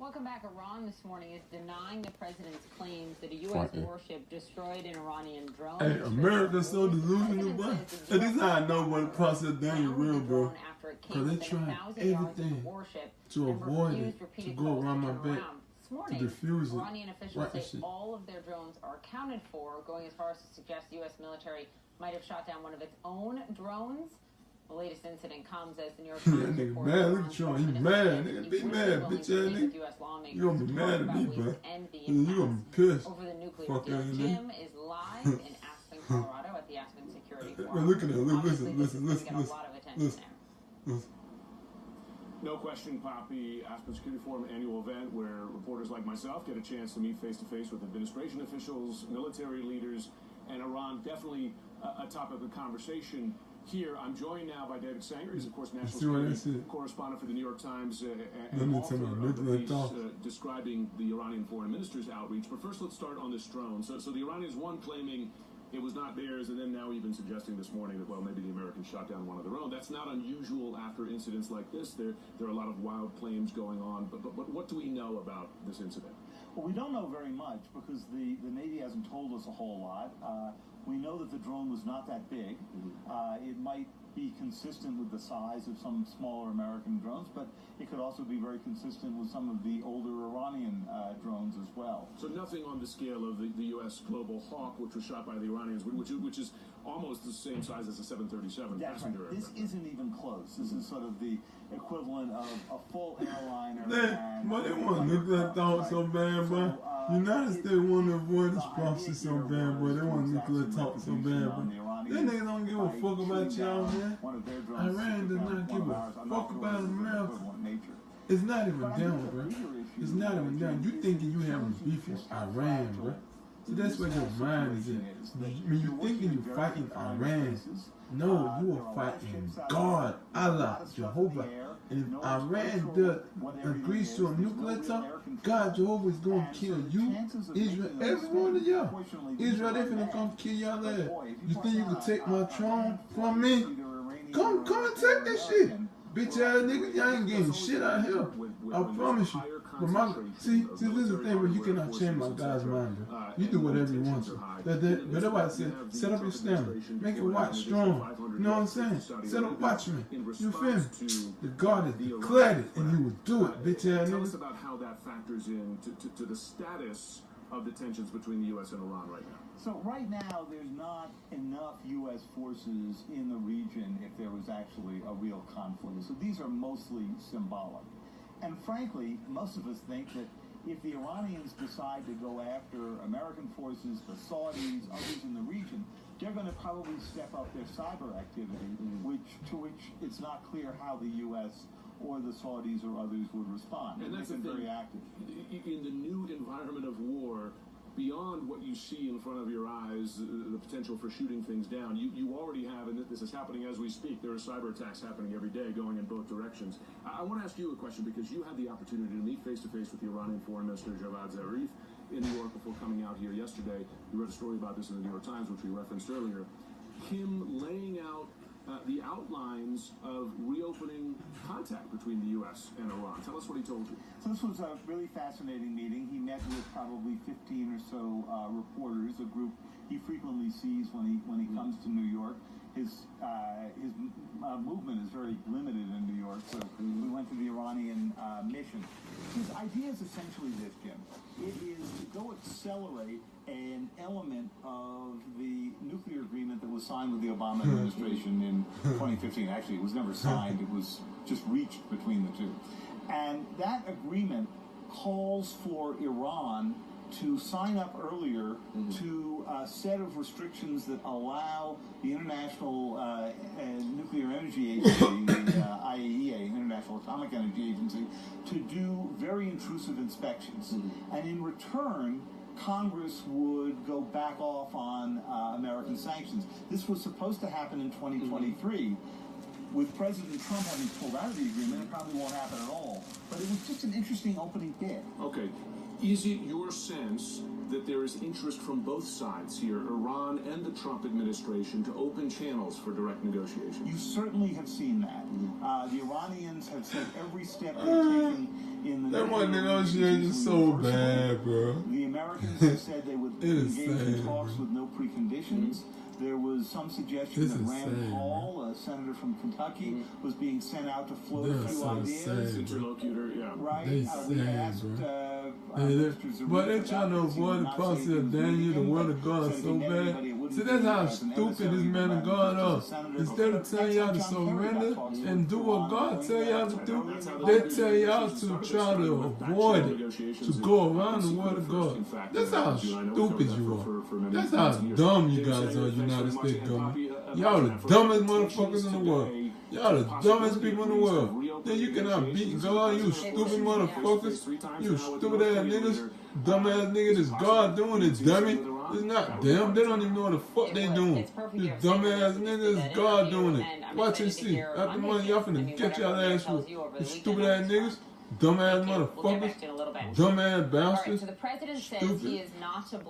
Welcome back. Iran this morning is denying the president's claims that a U.S. warship destroyed an Iranian drone. Hey, America's so delusional, bro. And this is how I know what the process Daniel real, bro. Because they try everything to avoid it, to go around my back, to defuse it. Iranian officials say all of their drones are accounted for, going as far as to suggest the U.S. military might have shot down one of its own drones. The latest incident comes as the New York Times that nigga mad. Look at you. He mad. Nigga, be mad, bitch ass nigga. You gonna be mad at me, bro. You gonna be pissed. Over the nuclear deal. Jim is live in Aspen, Colorado at the Aspen Security Forum. Look at that. Listen. No question, Poppy. Aspen Security Forum annual event where reporters like myself get a chance to meet face-to-face with administration officials, military leaders, and Iran definitely a topic of conversation. Here, I'm joined now by David Sanger. He's, of course, national security correspondent for the New York Times and author of the piece describing the Iranian foreign minister's outreach. But first, let's start on this drone. So the Iranians, one, claiming it was not theirs, and then now even suggesting this morning that, well, maybe the Americans shot down one of their own. That's not unusual after incidents like this. There are a lot of wild claims going on. But what do we know about this incident? Well, we don't know very much because the Navy hasn't told us a whole lot. We know that the drone was not that big. It might be consistent with the size of some smaller American drones, but it could also be very consistent with some of the older Iranian drones as well. So nothing on the scale of the U.S. Global Hawk, which was shot by the Iranians, which is almost the same size as a 737 passenger aircraft. This isn't even close. This is sort of the equivalent of a full airliner. But they want nuclear talk so bad, bro. United States want to avoid this process so bad, boy. They want nuclear talk so bad, but they niggas don't give a fuck about y'all, man. Iran does not give a fuck about America. It's not even down, bro. It's not even down. You thinking you having beef with Iran, bro. See, that's where your mind is in. When you thinking you fighting Iran, no, you are fighting God, Allah, Jehovah. And if Iran agrees to a nuclear talk, God, Jehovah is going to kill you, Israel, every one of y'all. Israel, they're going to come kill y'all ass. You think you can take my throne from me? Come and take this shit. Bitch ass nigga, y'all ain't getting shit out here. I promise you. But see, this is the thing where you cannot change my God's mind, bro. You do whatever you want to. But that's why I said, set up your standard. Make it white strong. You know what I'm saying? Set up watchmen. You feel me? The God has declared it, and he will do it, bitch ass nigga. Tell us about how that factors in to the status of the tensions between the U.S. and Iran right now. So right now, there's not enough U.S. forces in the region if there was actually a real conflict. So these are mostly symbolic. And frankly, most of us think that if the Iranians decide to go after American forces, the Saudis, others in the region, they're going to probably step up their cyber activity, to which it's not clear how the U.S. or the Saudis or others would respond. And that's been very active. In the new environment of war, beyond what you see in front of your eyes, the potential for shooting things down, you already have, and this is happening as we speak, there are cyber attacks happening every day going in both directions. I want to ask you a question because you had the opportunity to meet face-to-face with the Iranian Foreign Minister Javad Zarif in New York before coming out here yesterday. You read a story about this in the New York Times, which we referenced earlier. Him laying out the outlines of reopening contact between the U.S. and Iran. Tell us what he told you. So this was a really fascinating meeting. He met with probably 15 or so reporters, a group he frequently sees when he comes to New York. His movement is very limited in New York, so we went to the Iranian mission. His idea is essentially this, Jim. It is to go accelerate an element of the nuclear agreement that was signed with the Obama administration in 2015. Actually, it was never signed. It was just reached between the two. And that agreement calls for Iran to sign up earlier to a set of restrictions that allow the International Nuclear Energy Agency, the IAEA, International Atomic Energy Agency, to do very intrusive inspections. And in return, Congress would go back off on American sanctions. This was supposed to happen in 2023. With President Trump having pulled out of the agreement, it probably won't happen at all. But it was just an interesting opening bid. Okay. Is it your sense that there is interest from both sides here, Iran and the Trump administration, to open channels for direct negotiations? You certainly have seen that. The Iranians have said every step they've taken in the That one negotiation is so bad, bro. The Americans have said they would engage in talks with no preconditions. There was some suggestion that Rand Paul, a senator from Kentucky, was being sent out to float a few ideas. Interlocutor, yeah. Right? They We asked but they trying to avoid the process of Daniel, the word of God, so bad. See, that's how stupid this man of God are. Instead of telling y'all to surrender and do what God tell y'all to do, they tell y'all to try to avoid it, to go around the word of God. That's how stupid you are. That's how dumb you guys are, United States government. Y'all the dumbest motherfuckers in the world. Y'all the dumbest people in the world. Then you cannot beat God, you stupid motherfuckers. You stupid ass niggas. Dumb ass nigga, this God doing it, dummy. It's not them. They don't even know what the fuck they doing. This dumb ass nigga, it's God doing it. Watch and see. After money, y'all finna get y'all ass with you stupid ass niggas. Dumb ass motherfuckers. Dumb ass bastards. So the president says he is not to blame.